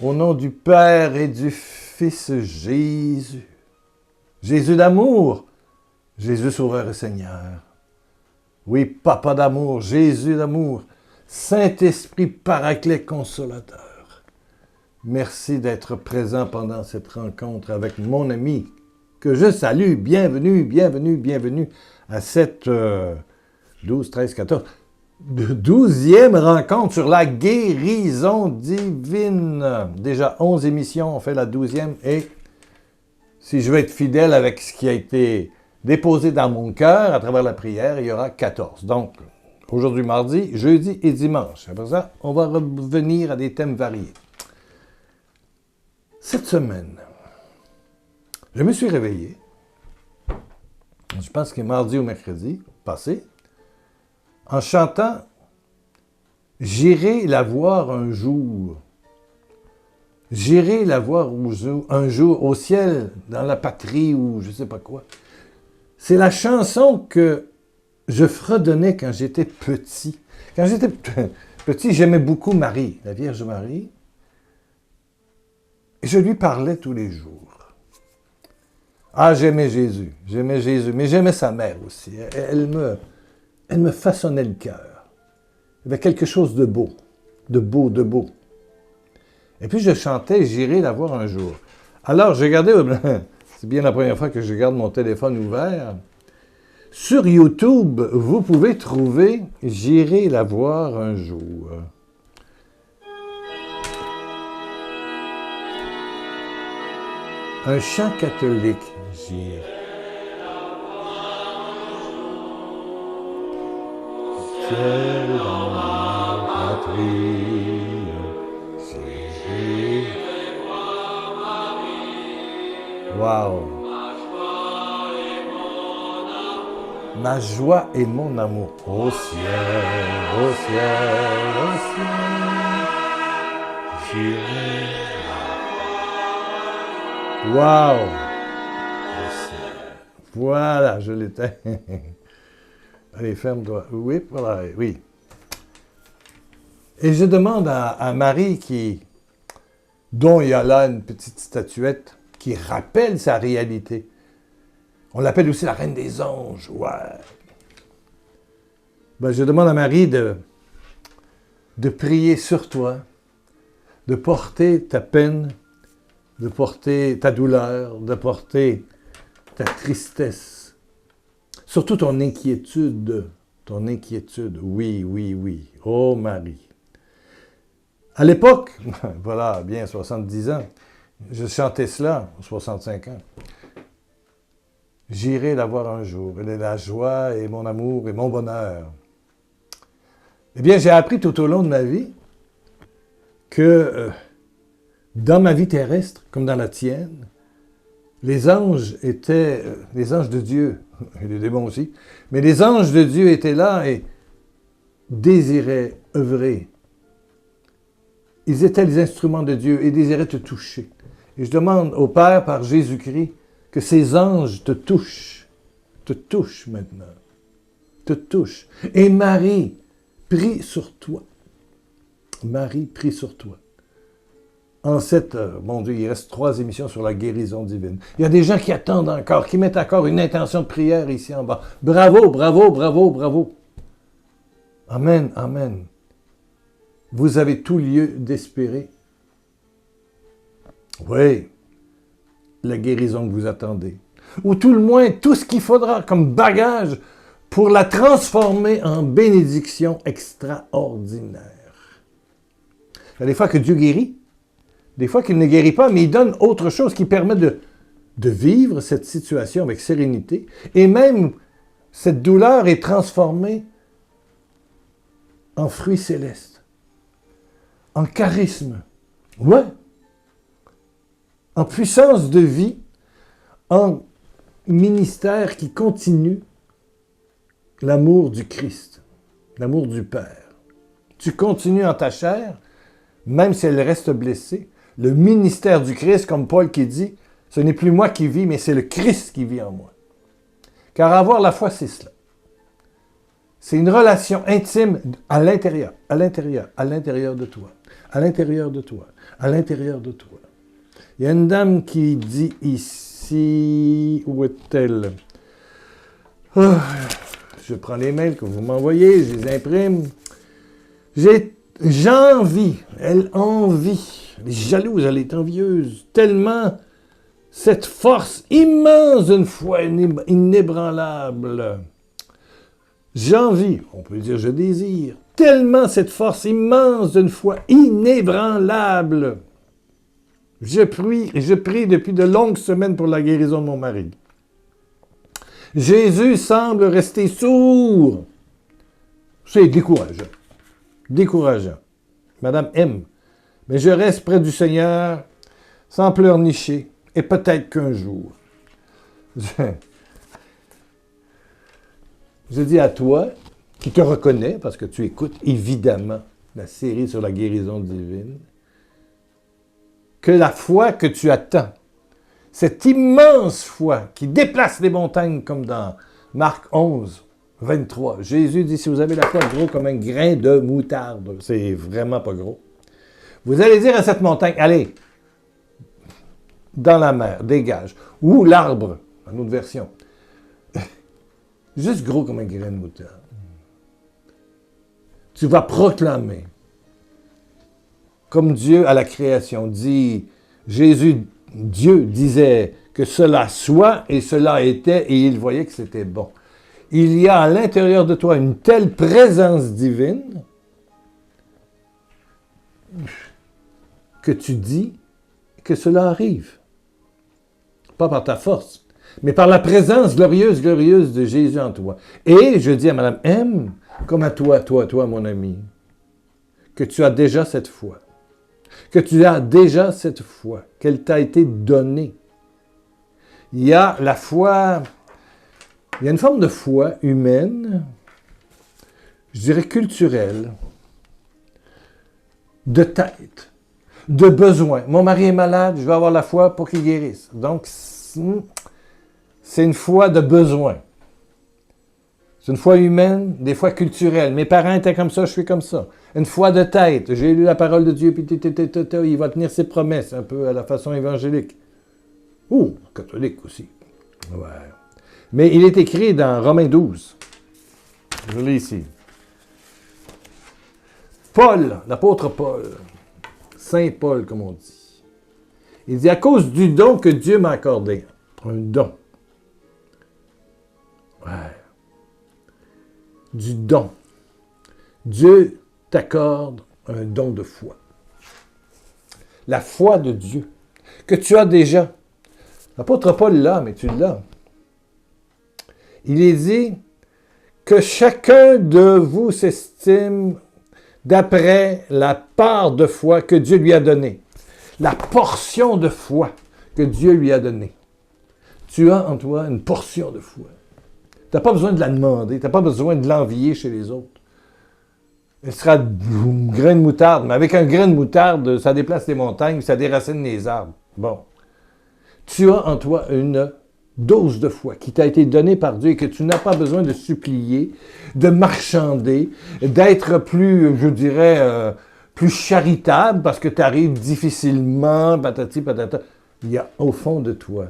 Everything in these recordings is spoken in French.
Au nom du Père et du Fils Jésus. Jésus d'amour, Jésus Sauveur et Seigneur. Oui, Papa d'amour, Jésus d'amour, Saint-Esprit Paraclet Consolateur. Merci d'être présent pendant cette rencontre avec mon ami que je salue. Bienvenue, bienvenue, bienvenue à cette 12, 13, 14... 12e rencontre sur la guérison divine. Déjà 11 émissions, on fait la 12e et si je veux être fidèle avec ce qui a été déposé dans mon cœur à travers la prière, il y aura 14. Donc, aujourd'hui mardi, jeudi et dimanche. Après ça, on va revenir à des thèmes variés. Cette semaine, je me suis réveillé, je pense que mardi ou mercredi passé, en chantant « J'irai la voir un jour ». J'irai la voir un jour au ciel, dans la patrie ou je ne sais pas quoi. C'est la chanson que je fredonnais quand j'étais petit. Quand j'étais petit, j'aimais beaucoup Marie, la Vierge Marie. Et je lui parlais tous les jours. Ah, j'aimais Jésus, mais j'aimais sa mère aussi. Elle me façonnait le cœur. Il y avait quelque chose de beau, de beau, de beau. Et puis je chantais « J'irai la voir un jour ». Alors, j'ai gardé, c'est bien la première fois que je garde mon téléphone ouvert. Sur YouTube, vous pouvez trouver « J'irai la voir un jour ». Un chant catholique, j'irai. Ciel dans la patrie, j'irai. Wow! Ma joie et mon amour au ciel, au ciel, au ciel, j'irai. Wow! Voilà, je l'éteins. Allez, ferme-toi. Oui, voilà, oui. Et je demande à Marie, dont il y a là une petite statuette qui rappelle sa réalité. On l'appelle aussi la Reine des Anges. Ouais. Ben, je demande à Marie de prier sur toi, de porter ta peine, de porter ta douleur, de porter ta tristesse. Surtout ton inquiétude, oui, oui, oui. Oh Marie. À l'époque, voilà, bien 70 ans, je chantais cela, 65 ans. J'irai la voir un jour, elle est la joie et mon amour et mon bonheur. Eh bien, j'ai appris tout au long de ma vie que dans ma vie terrestre, comme dans la tienne, les anges étaient les anges de Dieu, et les démons aussi, mais les anges de Dieu étaient là et désiraient œuvrer. Ils étaient les instruments de Dieu et désiraient te toucher. Et je demande au Père par Jésus-Christ que ces anges te touchent maintenant, te touchent. Et Marie, prie sur toi. Marie, prie sur toi. En cette, mon Dieu, il reste 3 émissions sur la guérison divine. Il y a des gens qui attendent encore, qui mettent encore une intention de prière ici en bas. Bravo, bravo, bravo, bravo. Amen, amen. Vous avez tout lieu d'espérer. Oui, la guérison que vous attendez. Ou tout le moins, tout ce qu'il faudra comme bagage pour la transformer en bénédiction extraordinaire. Il y a des fois que Dieu guérit. Des fois qu'il ne guérit pas, mais il donne autre chose qui permet de vivre cette situation avec sérénité. Et même, cette douleur est transformée en fruits célestes, en charisme, ouais, en puissance de vie, en ministère qui continue l'amour du Christ, l'amour du Père. Tu continues en ta chair, même si elle reste blessée, le ministère du Christ, comme Paul qui dit, ce n'est plus moi qui vis, mais c'est le Christ qui vit en moi. Car avoir la foi, c'est cela. C'est une relation intime à l'intérieur, à l'intérieur, à l'intérieur de toi, à l'intérieur de toi, à l'intérieur de toi. Il y a une dame qui dit ici, où est-elle? Oh, je prends les mails que vous m'envoyez, je les imprime. J'envie, elle envie, elle est jalouse, elle est envieuse, tellement cette force immense d'une foi inébranlable. J'envie, on peut dire je désire, tellement cette force immense d'une foi inébranlable. Je prie depuis de longues semaines pour la guérison de mon mari. Jésus semble rester sourd. C'est décourageant. Décourageant. Madame M. Mais je reste près du Seigneur, sans pleurnicher, et peut-être qu'un jour. Je dis à toi, qui te reconnais, parce que tu écoutes évidemment la série sur la guérison divine, que la foi que tu attends, cette immense foi qui déplace les montagnes comme dans Marc 11, 23. Jésus dit, si vous avez la foi gros comme un grain de moutarde, c'est vraiment pas gros, vous allez dire à cette montagne, allez, dans la mer, dégage. Ou l'arbre, une autre version. Juste gros comme un grain de moutarde. Tu vas proclamer, comme Dieu à la création dit, Jésus, Dieu disait que cela soit et cela était et il voyait que c'était bon. Il y a à l'intérieur de toi une telle présence divine que tu dis que cela arrive. Pas par ta force, mais par la présence glorieuse, glorieuse de Jésus en toi. Et je dis à Madame M, comme à toi, mon ami, que tu as déjà cette foi. Que tu as déjà cette foi, qu'elle t'a été donnée. Il y a la foi, il y a une forme de foi humaine, je dirais culturelle, de tête, de besoin. Mon mari est malade, je vais avoir la foi pour qu'il guérisse. Donc, c'est une foi de besoin. C'est une foi humaine, des fois culturelle. Mes parents étaient comme ça, je suis comme ça. Une foi de tête. J'ai lu la parole de Dieu, puis il va tenir ses promesses, un peu à la façon évangélique. Ou catholique aussi. Ouais. Mais il est écrit dans Romains 12. Je l'ai ici. Paul, l'apôtre Paul, Saint Paul, comme on dit. Il dit, à cause du don que Dieu m'a accordé. Un don. Ouais. Du don. Dieu t'accorde un don de foi. La foi de Dieu, que tu as déjà. L'apôtre Paul l'a, mais tu l'as. Il est dit que chacun de vous s'estime d'après la part de foi que Dieu lui a donnée. La portion de foi que Dieu lui a donnée. Tu as en toi une portion de foi. Tu n'as pas besoin de la demander, tu n'as pas besoin de l'envier chez les autres. Elle sera un grain de moutarde, mais avec un grain de moutarde, ça déplace les montagnes, ça déracine les arbres. Bon. Tu as en toi une dose de foi qui t'a été donnée par Dieu et que tu n'as pas besoin de supplier, de marchander, d'être plus, je dirais, plus charitable parce que tu arrives difficilement, patati patata. Il y a au fond de toi,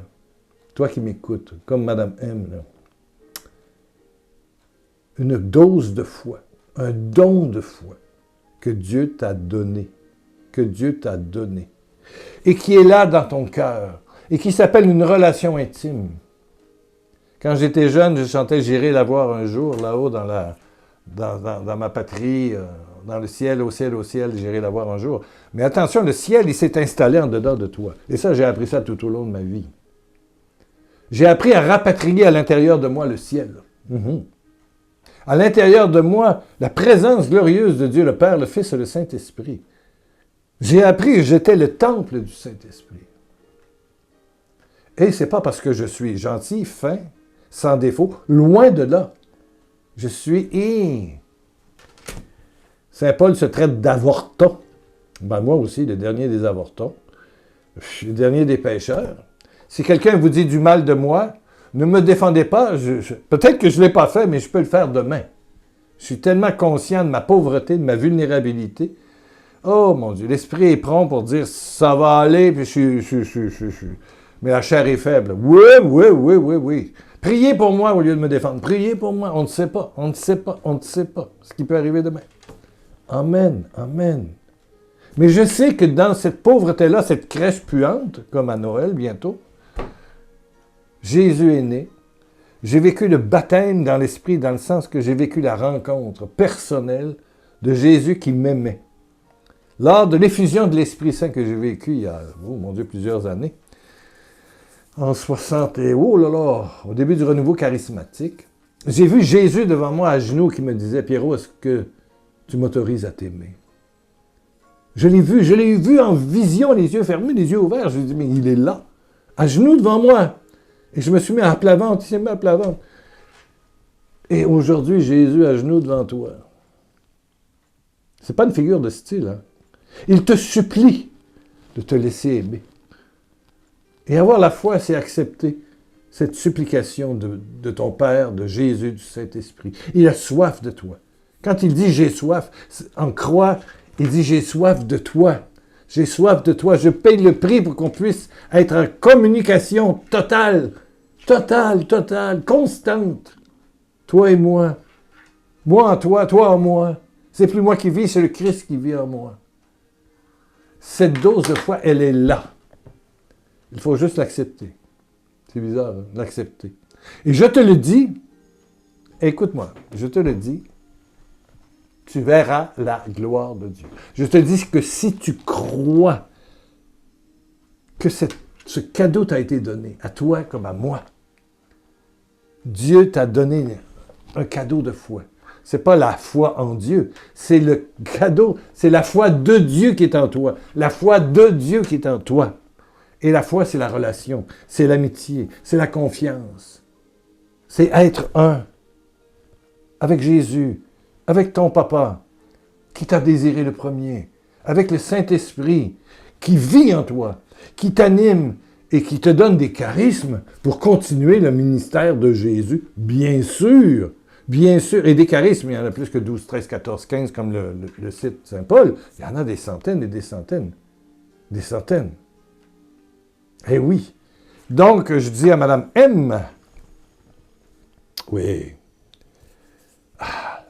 toi qui m'écoutes, comme Madame M, là, une dose de foi, un don de foi que Dieu t'a donné, et qui est là dans ton cœur, et qui s'appelle une relation intime. Quand j'étais jeune, je chantais « J'irai la voir un jour, là-haut dans ma patrie, dans le ciel, au ciel, j'irai la voir un jour. » Mais attention, le ciel, il s'est installé en dedans de toi. Et ça, j'ai appris ça tout au long de ma vie. J'ai appris à rapatrier à l'intérieur de moi le ciel. À l'intérieur de moi, la présence glorieuse de Dieu le Père, le Fils et le Saint-Esprit. J'ai appris que j'étais le temple du Saint-Esprit. Et c'est pas parce que je suis gentil, fin, sans défaut, loin de là. Je suis... Saint Paul se traite d'avorton. Ben moi aussi, le dernier des avortons. Je suis le dernier des pécheurs. Si quelqu'un vous dit du mal de moi, ne me défendez pas. Peut-être que je ne l'ai pas fait, mais je peux le faire demain. Je suis tellement conscient de ma pauvreté, de ma vulnérabilité. Oh mon Dieu, l'esprit est prompt pour dire ça va aller, puis mais la chair est faible. Oui, oui, oui, oui, oui. Priez pour moi au lieu de me défendre. Priez pour moi. On ne sait pas, on ne sait pas, on ne sait pas ce qui peut arriver demain. Amen, amen. Mais je sais que dans cette pauvreté-là, cette crèche puante, comme à Noël bientôt, Jésus est né. J'ai vécu le baptême dans l'esprit, dans le sens que j'ai vécu la rencontre personnelle de Jésus qui m'aimait. Lors de l'effusion de l'Esprit Saint que j'ai vécu il y a, oh mon Dieu, plusieurs années, en 60 et oh là là, au début du renouveau charismatique, j'ai vu Jésus devant moi à genoux qui me disait, Pierrot, est-ce que tu m'autorises à t'aimer? Je l'ai vu en vision, les yeux fermés, les yeux ouverts. Je lui ai dit, mais il est là, à genoux devant moi. Et je me suis mis à plat ventre, il s'est mis à plat ventre. Et aujourd'hui, Jésus à genoux devant toi. C'est pas une figure de style, hein? Il te supplie de te laisser aimer. Et avoir la foi, c'est accepter cette supplication de ton Père, de Jésus, du Saint-Esprit. Il a soif de toi. Quand il dit « j'ai soif », en croix, il dit « j'ai soif de toi ». J'ai soif de toi. Je paye le prix pour qu'on puisse être en communication totale, constante. Toi et moi. Moi en toi, toi en moi. C'est plus moi qui vis, c'est le Christ qui vit en moi. Cette dose de foi, elle est là. Il faut juste l'accepter. C'est bizarre, hein? L'accepter. Et je te le dis, écoute-moi, je te le dis, tu verras la gloire de Dieu. Je te dis que si tu crois que ce cadeau t'a été donné, à toi comme à moi, Dieu t'a donné un cadeau de foi. C'est pas la foi en Dieu, c'est le cadeau, c'est la foi de Dieu qui est en toi. La foi de Dieu qui est en toi. Et la foi, c'est la relation, c'est l'amitié, c'est la confiance. C'est être un avec Jésus, avec ton papa, qui t'a désiré le premier, avec le Saint-Esprit, qui vit en toi, qui t'anime et qui te donne des charismes pour continuer le ministère de Jésus, bien sûr, et des charismes, il y en a plus que 12, 13, 14, 15, comme le site Saint-Paul, il y en a des centaines et des centaines, des centaines. Eh oui. Donc, je dis à Madame M, oui,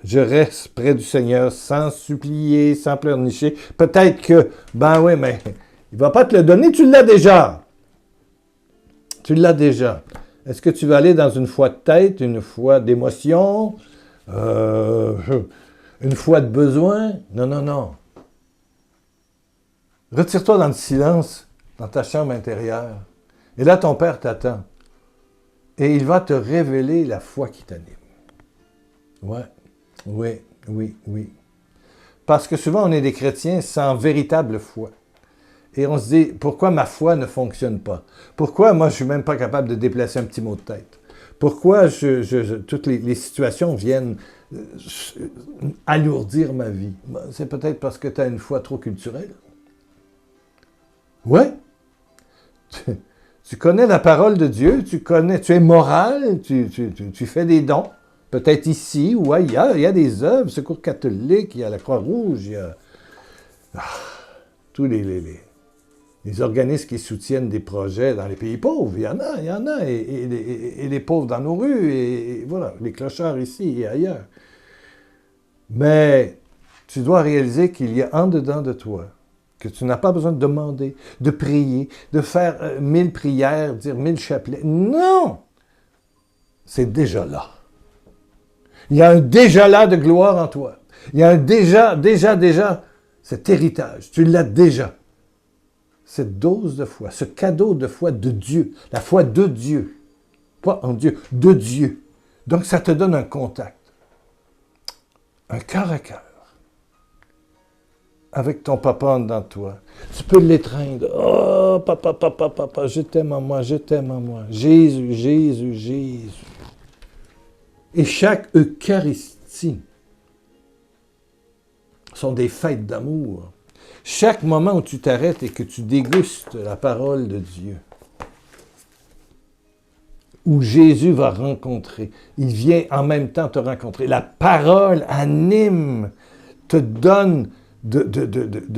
je reste près du Seigneur sans supplier, sans pleurnicher. Peut-être que, ben oui, mais il ne va pas te le donner, tu l'as déjà. Tu l'as déjà. Est-ce que tu vas aller dans une foi de tête, une foi d'émotion, une foi de besoin? Non, non, non. Retire-toi dans le silence, dans ta chambre intérieure. Et là, ton Père t'attend. Et il va te révéler la foi qui t'anime. Ouais. Oui, oui, oui. Parce que souvent, on est des chrétiens sans véritable foi. Et on se dit, pourquoi ma foi ne fonctionne pas? Pourquoi moi, je ne suis même pas capable de déplacer un petit mot de tête? Pourquoi toutes les situations viennent alourdir ma vie? C'est peut-être parce que tu as une foi trop culturelle. Ouais. Tu connais la parole de Dieu, tu es moral, tu fais des dons. Peut-être ici ou ailleurs, il y a des œuvres, Secours catholique, il y a la Croix-Rouge, il y a tous les organismes qui soutiennent des projets dans les pays pauvres. Il y en a, et les pauvres dans nos rues, et voilà, les clochards ici et ailleurs. Mais tu dois réaliser qu'il y a en dedans de toi, que tu n'as pas besoin de demander, de prier, de faire 1000 prières, dire 1000 chapelets. Non! C'est déjà là. Il y a un déjà là de gloire en toi. Il y a un déjà, cet héritage. Tu l'as déjà. Cette dose de foi, ce cadeau de foi de Dieu. La foi de Dieu. Pas en Dieu, de Dieu. Donc, ça te donne un contact. Un cœur à cœur. Avec ton papa en dedans de toi. Tu peux l'étreindre. Oh, papa, je t'aime en moi, je t'aime en moi. Jésus, Jésus, Jésus. Et chaque Eucharistie sont des fêtes d'amour. Chaque moment où tu t'arrêtes et que tu dégustes la parole de Dieu, où Jésus va rencontrer. Il vient en même temps te rencontrer. La parole anime, te donne de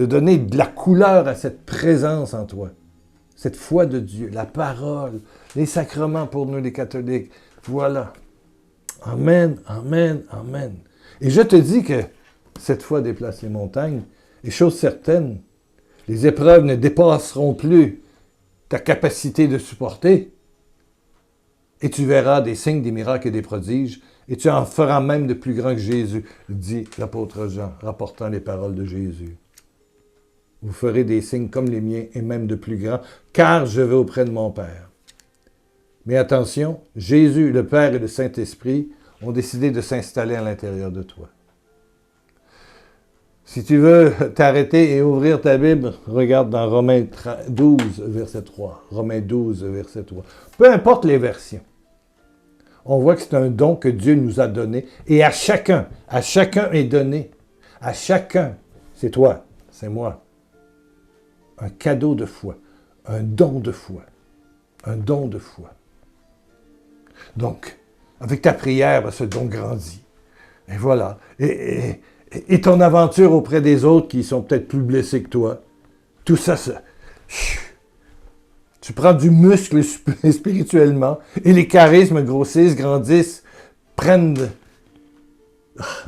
donner de la couleur à cette présence en toi. Cette foi de Dieu, la parole, les sacrements pour nous les catholiques. Voilà. Amen, amen, amen. Et je te dis que cette foi déplace les montagnes. Et chose certaine, les épreuves ne dépasseront plus ta capacité de supporter. Et tu verras des signes, des miracles et des prodiges. Et tu en feras même de plus grands que Jésus, dit l'apôtre Jean, rapportant les paroles de Jésus. Vous ferez des signes comme les miens et même de plus grands, car je vais auprès de mon Père. Mais attention, Jésus, le Père et le Saint-Esprit ont décidé de s'installer à l'intérieur de toi. Si tu veux t'arrêter et ouvrir ta Bible, regarde dans Romains 12, verset 3. Romains 12, verset 3. Peu importe les versions. On voit que c'est un don que Dieu nous a donné. Et à chacun est donné. À chacun, c'est toi, c'est moi. Un cadeau de foi. Un don de foi. Un don de foi. Donc, avec ta prière, ce don grandit. Et voilà. Et ton aventure auprès des autres qui sont peut-être plus blessés que toi, tout ça, tu prends du muscle spirituellement et les charismes grossissent, grandissent, prennent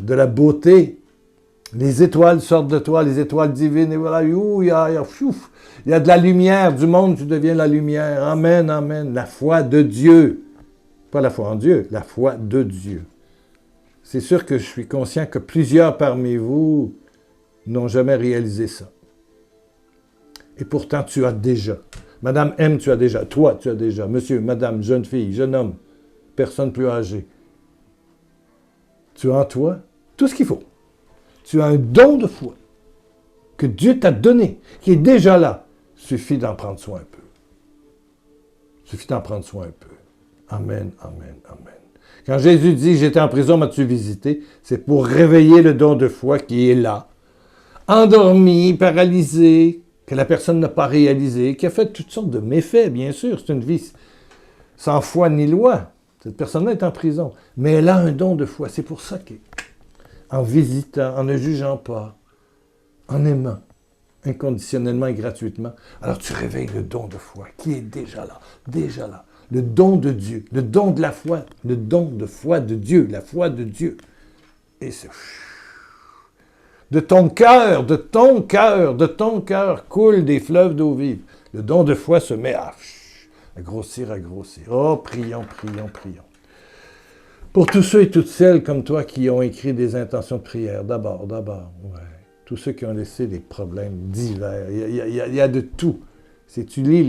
de la beauté. Les étoiles sortent de toi, les étoiles divines, et voilà, il y a de la lumière, du monde, tu deviens la lumière. Amen, amen. La foi de Dieu. Pas la foi en Dieu, la foi de Dieu. C'est sûr que je suis conscient que plusieurs parmi vous n'ont jamais réalisé ça. Et pourtant, tu as déjà. Madame M, tu as déjà. Toi, tu as déjà. Monsieur, madame, jeune fille, jeune homme, personne plus âgée. Tu as en toi tout ce qu'il faut. Tu as un don de foi que Dieu t'a donné, qui est déjà là. Suffit d'en prendre soin un peu. Suffit d'en prendre soin un peu. Amen, amen, amen. Quand Jésus dit « J'étais en prison, m'as-tu visité ?» c'est pour réveiller le don de foi qui est là, endormi, paralysé, que la personne n'a pas réalisé, qui a fait toutes sortes de méfaits, bien sûr. C'est une vie sans foi ni loi. Cette personne-là est en prison. Mais elle a un don de foi. C'est pour ça qu'en visitant, en ne jugeant pas, en aimant, inconditionnellement et gratuitement, alors tu réveilles le don de foi qui est déjà là, déjà là. Le don de Dieu, le don de la foi, le don de foi de Dieu, la foi de Dieu. Et c'est... De ton cœur coulent des fleuves d'eau vive. Le don de foi se met à grossir, à grossir. Oh, prions, prions, prions. Pour tous ceux et toutes celles comme toi qui ont écrit des intentions de prière, d'abord, ouais. Tous ceux qui ont laissé des problèmes divers, il y a de tout. Si tu lis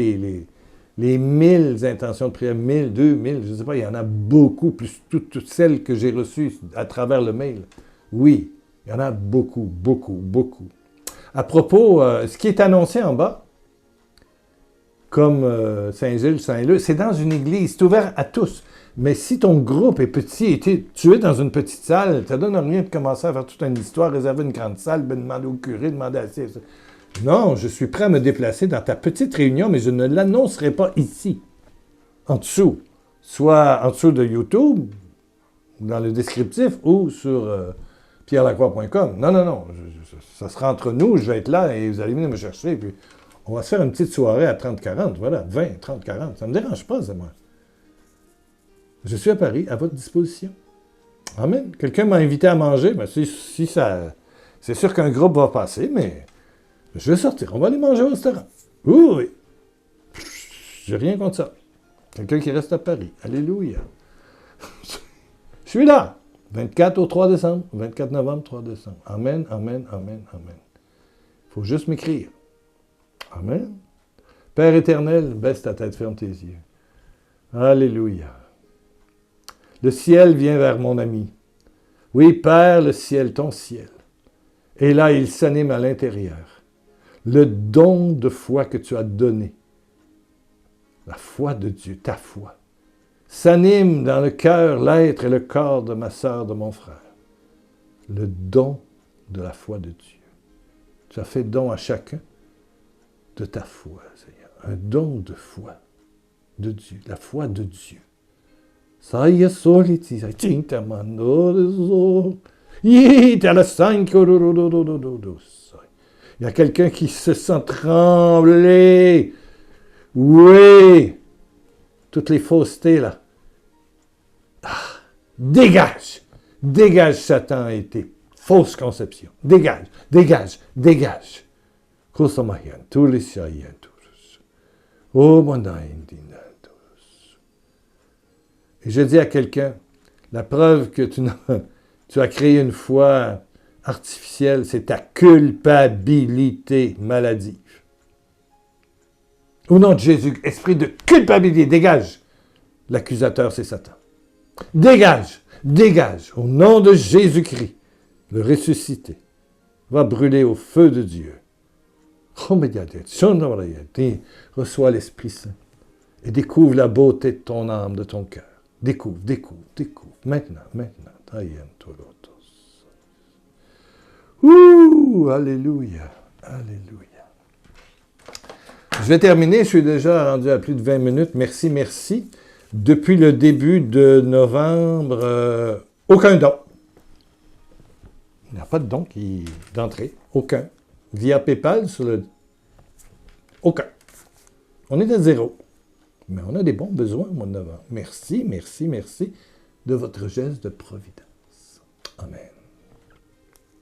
les 1000 intentions de prière, 1000, 2000, je ne sais pas, il y en a beaucoup, plus toutes celles que j'ai reçues à travers le mail. Oui, il y en a beaucoup, beaucoup, beaucoup. À propos, ce qui est annoncé en bas, comme Saint-Gilles, Saint-Leu, c'est dans une église, c'est ouvert à tous. Mais si ton groupe est petit et tu es dans une petite salle, ça ne donne rien de commencer à faire toute une histoire, réserver une grande salle, demander au curé, demander à... Non, je suis prêt à me déplacer dans ta petite réunion, mais je ne l'annoncerai pas ici, en dessous. Soit en dessous de YouTube, dans le descriptif, ou sur pierrelacroix.com. Non. Ça sera entre nous, je vais être là et vous allez venir me chercher. Puis on va se faire une petite soirée à 30-40, voilà, 20, 30-40. Ça ne me dérange pas, c'est moi. Je suis à Paris, à votre disposition. Amen. Quelqu'un m'a invité à manger, mais si ça... C'est sûr qu'un groupe va passer, mais... Je vais sortir, on va aller manger au restaurant. Oui. J'ai rien contre ça. Quelqu'un qui reste à Paris. Alléluia. Je suis là. 24 au 3 décembre. 24 novembre, 3 décembre. Amen, amen, amen, amen. Il faut juste m'écrire. Amen. Père éternel, baisse ta tête, ferme tes yeux. Alléluia. Le ciel vient vers mon ami. Oui, Père, le ciel, ton ciel. Et là, il s'anime à l'intérieur. Le don de foi que tu as donné, la foi de Dieu, ta foi, s'anime dans le cœur, l'être et le corps de ma sœur, de mon frère. Le don de la foi de Dieu. Tu as fait don à chacun de ta foi, Seigneur. Un don de foi de Dieu, la foi de Dieu. Saia soliti, cinta mano, il y a quelqu'un qui se sent trembler. Oui. Toutes les faussetés, là. Ah, dégage. Dégage, Satan, et tes fausses conceptions. Dégage, dégage, dégage. Et je dis à quelqu'un, la preuve que tu as créé une foi artificielle, c'est ta culpabilité maladive. Au nom de Jésus, esprit de culpabilité, dégage. L'accusateur, c'est Satan. Dégage, dégage, au nom de Jésus-Christ, le ressuscité, va brûler au feu de Dieu. Reçois l'Esprit Saint et découvre la beauté de ton âme, de ton cœur. Découvre, découvre, découvre. Maintenant, maintenant. Ouh, alléluia, alléluia. Je vais terminer, je suis déjà rendu à plus de 20 minutes. Merci, merci. Depuis le début de novembre, aucun don. Il n'y a pas de don d'entrée. Aucun. Via PayPal, aucun. On est à 0. Mais on a des bons besoins au mois de novembre. Merci, merci, merci de votre geste de providence. Amen.